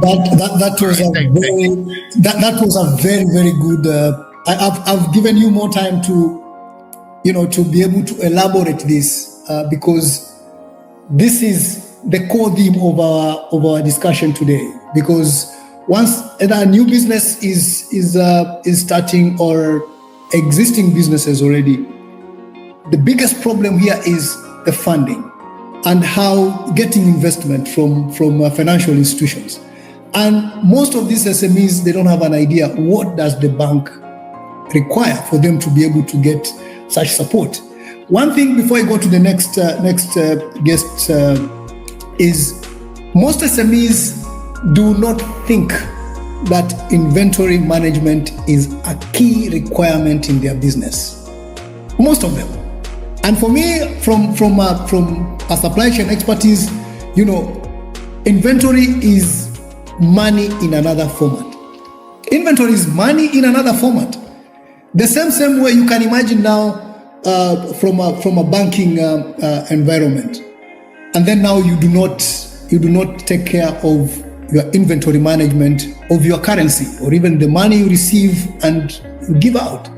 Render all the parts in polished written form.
That was a very very good. I've given you more time to be able to elaborate this because this is the core theme of our discussion today. Because once a new business is starting or existing businesses already, the biggest problem here is the funding and how getting investment from financial institutions. And most of these SMEs, they don't have an idea what does the bank require for them to be able to get such support. One thing before I go to the next guest is most SMEs do not think that inventory management is a key requirement in their business. Most of them. And for me, from a supply chain expertise, inventory is money in another format. Inventory is money in another format. The same way you can imagine now from a banking environment, and then now you do not take care of your inventory management of your currency or even the money you receive and you give out,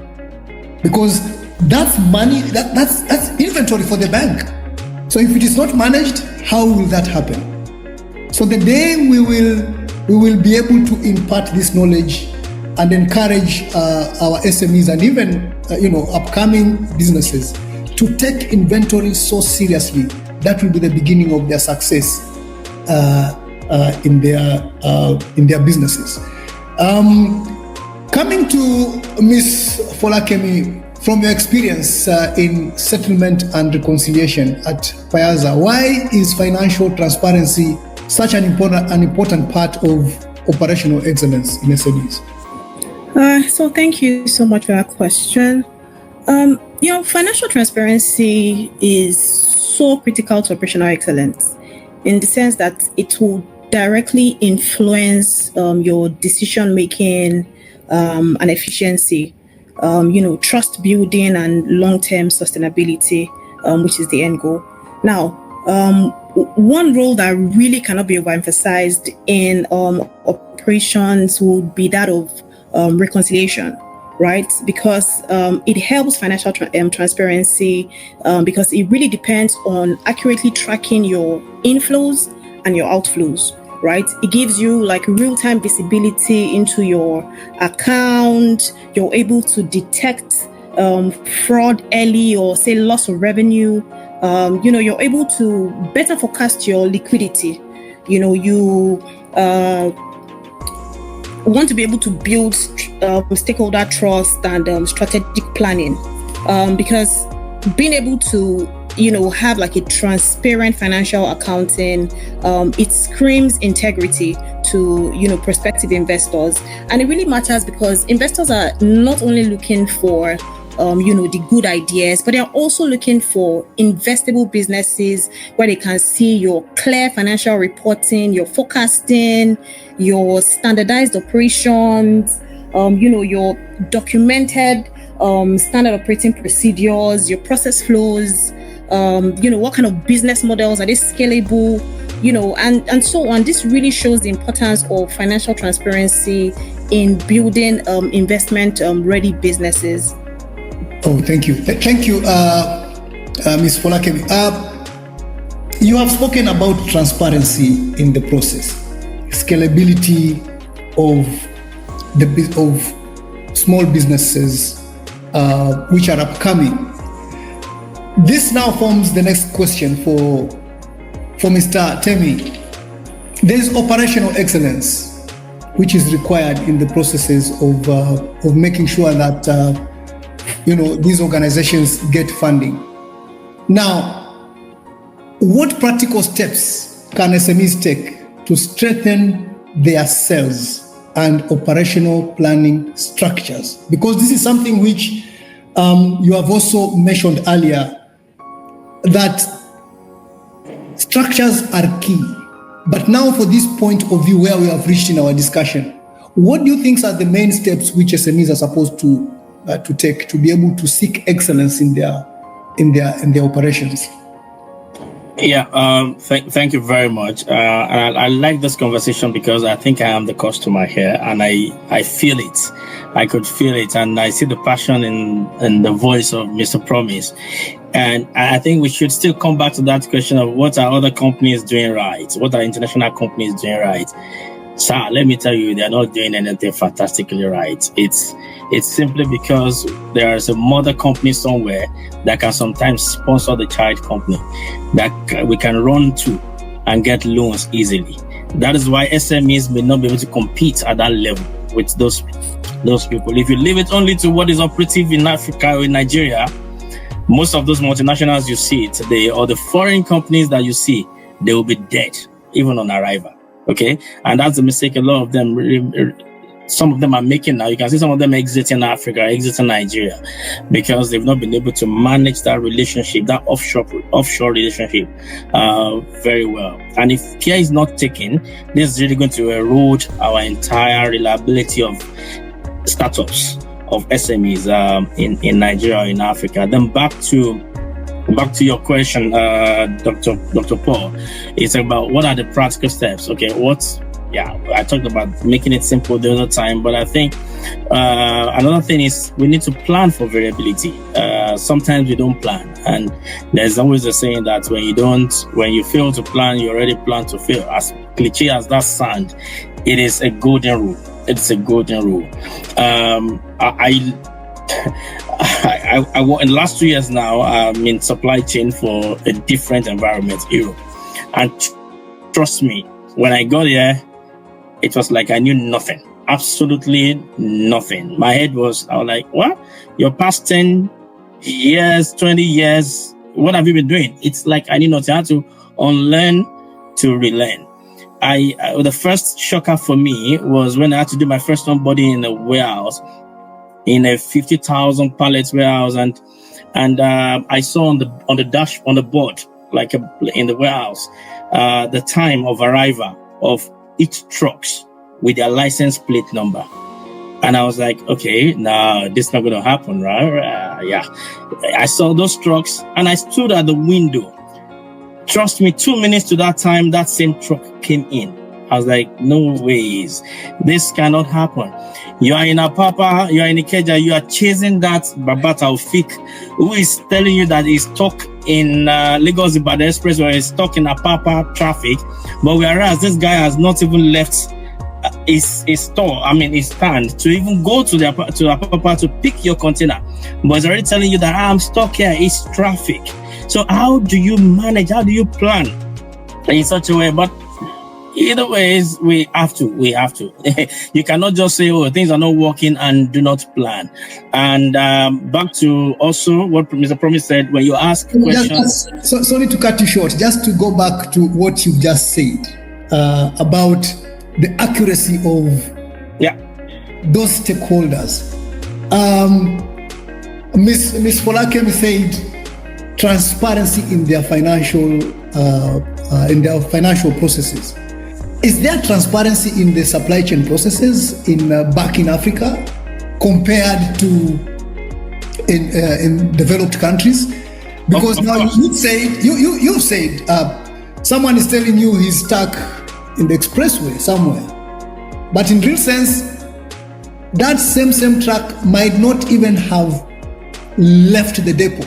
because that's money that's inventory for the bank. So if it is not managed, how will that happen? So the day we will be able to impart this knowledge and encourage our SMEs and even upcoming businesses to take inventory so seriously, that will be the beginning of their success in their businesses. Coming to Ms. Folakemi, from your experience in settlement and reconciliation at Payaza, why is financial transparency such an important part of operational excellence in SMEs? So thank you so much for that question. Financial transparency is so critical to operational excellence in the sense that it will directly influence your decision making and efficiency, trust building and long-term sustainability, which is the end goal. Now, one role that really cannot be overemphasized in operations would be that of reconciliation, right? Because it helps financial transparency because it really depends on accurately tracking your inflows and your outflows, right? It gives you like real-time visibility into your account. You're able to detect fraud early or say loss of revenue. You're able to better forecast your liquidity. You want to be able to build stakeholder trust and strategic planning, because being able to have like a transparent financial accounting, it screams integrity to prospective investors. And it really matters because investors are not only looking for the good ideas, but they're also looking for investable businesses where they can see your clear financial reporting, your forecasting, your standardized operations, your documented standard operating procedures, your process flows, what kind of business models are they scalable, and so on. This really shows the importance of financial transparency in building investment ready businesses. Oh, thank you. Thank you, Ms. Folakemi. You have spoken about transparency in the process, scalability of small businesses which are upcoming. This now forms the next question for Mr. Temi. There is operational excellence, which is required in the processes of making sure that these organizations get funding. Now, what practical steps can SMEs take to strengthen their sales and operational planning structures? Because this is something which you have also mentioned earlier, that structures are key. But now for this point of view where we have reached in our discussion, what do you think are the main steps which SMEs are supposed to take to be able to seek excellence in their operations? Yeah, thank you very much. And I like this conversation because I think I am the customer here, and I feel it. I could feel it, and I see the passion in the voice of Mr. Promise. And I think we should still come back to that question of what are other companies doing right? What are international companies doing right? Sir, let me tell you, they're not doing anything fantastically right. It's simply because there is a mother company somewhere that can sometimes sponsor the child company that we can run to and get loans easily. That is why SMEs may not be able to compete at that level with those people. If you leave it only to what is operative in Africa or in Nigeria, most of those multinationals you see today, or the foreign companies that you see, they will be dead, even on arrival. Okay, and that's the mistake a lot of them, some of them are making now. You can see some of them exiting Africa, exiting Nigeria, because they've not been able to manage that relationship, that offshore relationship, very well. And if care is not taken, this is really going to erode our entire reliability of startups, of SMEs in Nigeria or in Africa. Then back to your question, Dr. Paul, it's about what are the practical steps. Okay, I talked about making it simple the other time, but I think another thing is we need to plan for variability. Sometimes we don't plan, and there's always a saying that when you fail to plan, you already plan to fail. As cliche as that sound, it is a golden rule. It's a golden rule. I in the last 2 years now, I'm in supply chain for a different environment, Europe. And trust me, when I got here, it was like I knew nothing, absolutely nothing. I was like, what? Your past 10 years, 20 years, what have you been doing? It's like I knew nothing. I had to unlearn to relearn. The first shocker for me was when I had to do my first onboarding in a warehouse, in a 50,000 pallets warehouse, and I saw on the board, like in the warehouse, the time of arrival of each trucks with their license plate number. And I was like, okay, no, this is not going to happen, right? Yeah. I saw those trucks and I stood at the window. Trust me, 2 minutes to that time, that same truck came in. I was like, no ways. This cannot happen. You are in Apapa, you are in Ikeja, you are chasing that Baba Tawfik, who is telling you that he's stuck in Lagos Ibadan Express, or he's stuck in Apapa traffic. But whereas this guy has not even left his stand to even go to Apapa to pick your container. But he's already telling you that I'm stuck here, it's traffic. So how do you manage? How do you plan in such a way? But either ways, we have to. You cannot just say, oh, things are not working and do not plan. And back to also what Mr. Promise said, when you ask questions. Sorry to cut you short, just to go back to what you just said about the accuracy of those stakeholders. Ms. Folakemi said transparency in their financial processes. Is there transparency in the supply chain processes back in Africa compared to in developed countries? Because now you said someone is telling you he's stuck in the expressway somewhere, but in real sense, that same truck might not even have left the depot.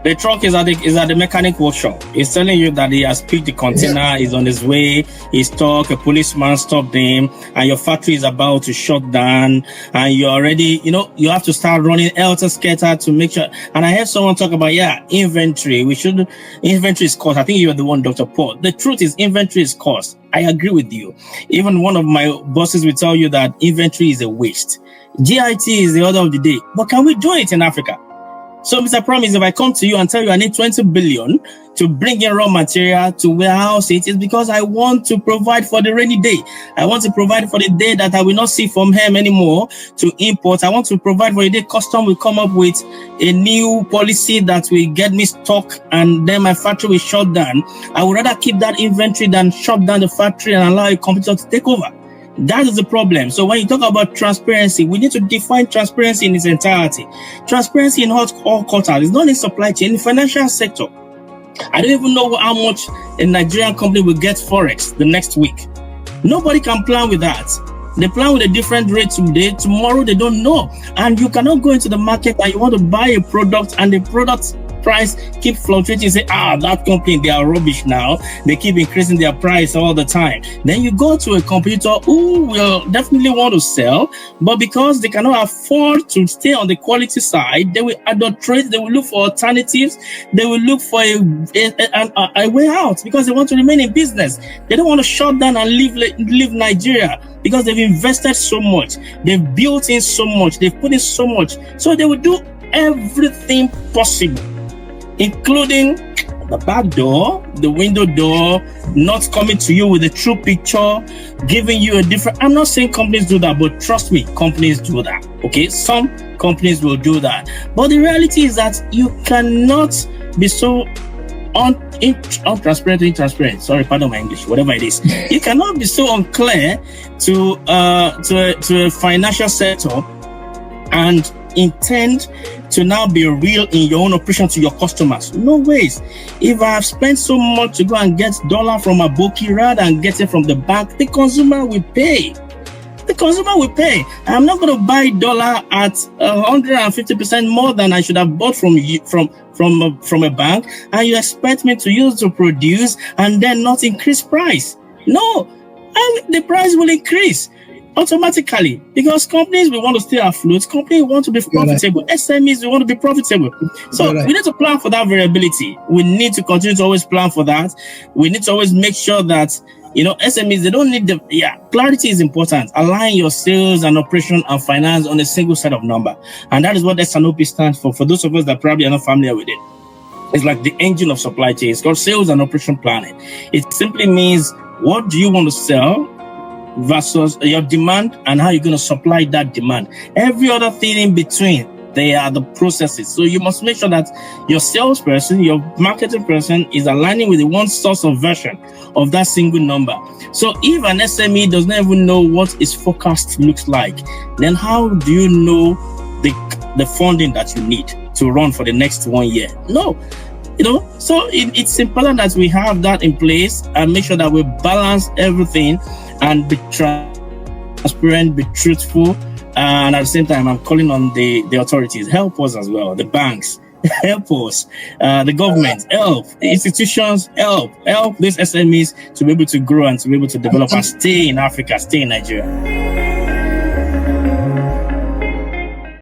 The truck is at the mechanic workshop. He's telling you that he has picked the container, he's on his way, he's stuck, a policeman stopped him, and your factory is about to shut down, and you're already, you have to start running helter-skelter to make sure. And I heard someone talk about, inventory. Inventory is cost. I think you're the one, Dr. Paul. The truth is, inventory is cost. I agree with you. Even one of my bosses will tell you that inventory is a waste. GIT is the order of the day. But can we do it in Africa? So, Mr. Promise, if I come to you and tell you I need 20 billion to bring in raw material to warehouse it, it's because I want to provide for the rainy day. I want to provide for the day that I will not see from him anymore to import. I want to provide for the day custom will come up with a new policy that will get me stuck and then my factory will shut down. I would rather keep that inventory than shut down the factory and allow a competitor to take over. That is the problem. So when you talk about transparency, we need to define transparency in its entirety. Transparency in all quarters is not in supply chain, in the financial sector. I don't even know how much a Nigerian company will get Forex the next week. Nobody can plan with that. They plan with a different rate today. Tomorrow, they don't know. And you cannot go into the market and you want to buy a product and the product price keep fluctuating. You say, that company, they are rubbish now. They keep increasing their price all the time. Then you go to a competitor who will definitely want to sell, but because they cannot afford to stay on the quality side, they will adulterate, they will look for alternatives, they will look for a way out because they want to remain in business. They don't want to shut down and leave Nigeria because they've invested so much, they've built in so much, they've put in so much. So they will do everything possible, including the back door, the window door, not coming to you with a true picture, giving you a different. I'm not saying companies do that, but trust me, companies do that. Okay, some companies will do that. But the reality is that you cannot be so intransparent. Sorry, pardon my English, whatever it is. You cannot be so unclear to a financial setup and intend to now be real in your own operation to your customers. No ways. If I have spent so much to go and get dollar from a bookie rather than get it from the bank, the consumer will pay. The consumer will pay. I'm not going to buy dollar at 150% more than I should have bought from a bank, and you expect me to use to produce and then not increase price. No, and the price will increase automatically because companies will want to stay afloat, companies want to be profitable, SMEs will want to be profitable. So we need to plan for that variability. We need to continue to always plan for that. We need to always make sure that, SMEs, they don't need clarity is important. Align your sales and operation and finance on a single set of number. And that is what S&OP stands for those of us that probably are not familiar with it. It's like the engine of supply chain. It's called sales and operation planning. It simply means what do you want to sell versus your demand and how you're going to supply that demand. Every other thing in between, they are the processes. So you must make sure that your salesperson, your marketing person is aligning with the one source of version of that single number. So if an SME does not even know what its forecast looks like, then how do you know the funding that you need to run for the next 1 year? No. So it's important that we have that in place and make sure that we balance everything and be transparent, be truthful. And at the same time, I'm calling on the authorities, help us as well, the banks, help us, the government, help, the institutions, help these SMEs to be able to grow and to be able to develop and stay in Africa, stay in Nigeria.